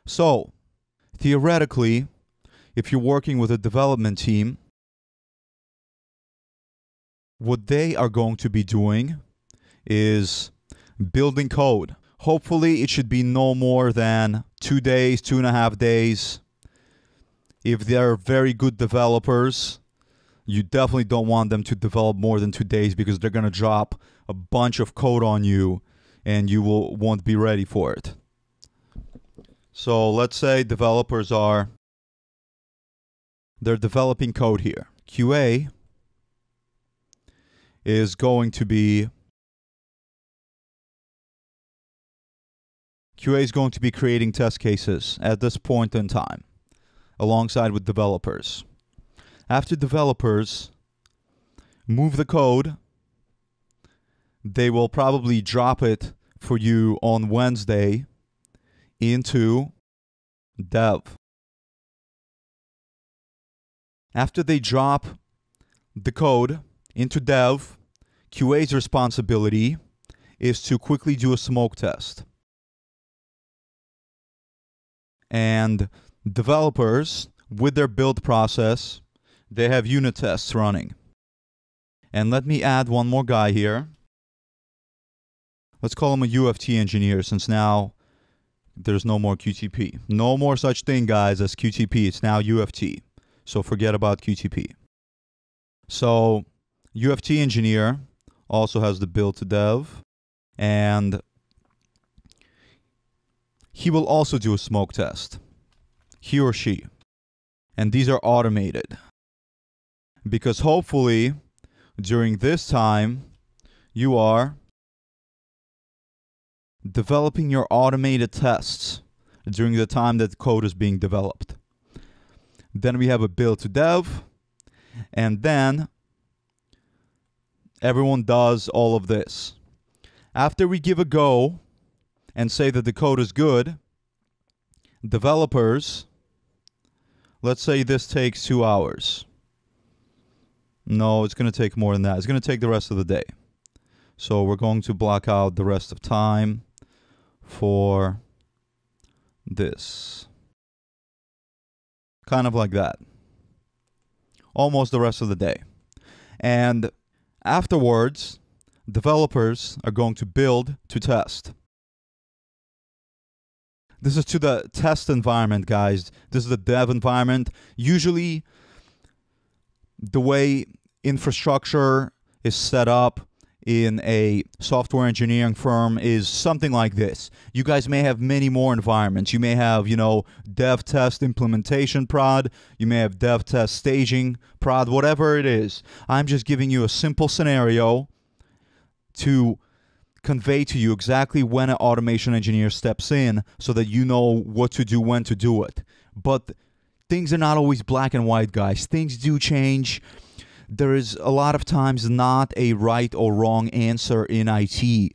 So, theoretically, if you're working with a development team, what they are going to be doing is building code. Hopefully, it should be no more than 2 days, 2.5 days. If they're very good developers, you definitely don't want them to develop more than 2 days because they're going to drop a bunch of code on you and you won't be ready for it. So let's say developers they're developing code here. QA is going to be creating test cases at this point in time, alongside with developers. After developers move the code, they will probably drop it for you on Wednesday into dev. After they drop the code into dev, QA's responsibility is to quickly do a smoke test. And developers, with their build process, they have unit tests running. And let me add one more guy here. Let's call him a UFT engineer, since now there's no more QTP. No more such thing, guys, as QTP. It's now UFT. So forget about QTP. So UFT engineer also has the build to dev, and he will also do a smoke test. He or she. And these are automated. Because hopefully, during this time, you are developing your automated tests during the time that code is being developed. Then we have a build to dev, and then everyone does all of this. After we give a go and say that the code is good, developers, let's say this takes 2 hours. No, it's going to take more than that. It's going to take the rest of the day. So we're going to block out the rest of time for this. Kind of like that. Almost the rest of the day. And afterwards, developers are going to build to test. This is to the test environment, guys. This is the dev environment. Usually, the way infrastructure is set up in a software engineering firm is something like this. You guys may have many more environments. You may have, dev test implementation prod. You may have dev test staging prod, whatever it is. I'm just giving you a simple scenario to convey to you exactly when an automation engineer steps in so that you know what to do, when to do it. But things are not always black and white, guys. Things do change. There is a lot of times not a right or wrong answer in IT.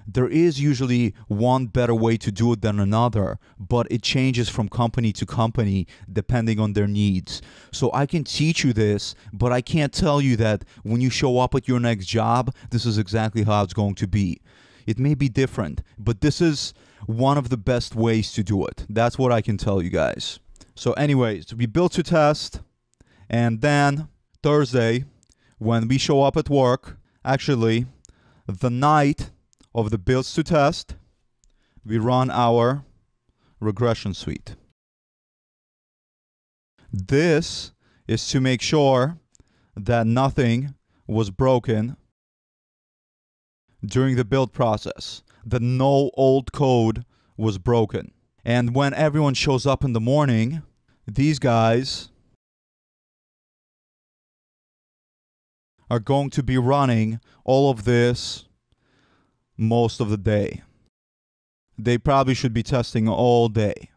There is usually one better way to do it than another, but it changes from company to company depending on their needs. So I can teach you this, but I can't tell you that when you show up at your next job, this is exactly how it's going to be. It may be different, but this is one of the best ways to do it. That's what I can tell you guys. So anyways, we built to test, and then Thursday, when we show up at work, actually, the night of the builds to test, we run our regression suite. This is to make sure that nothing was broken during the build process, that no old code was broken. And when everyone shows up in the morning, these guys are going to be running all of this most of the day. They probably should be testing all day.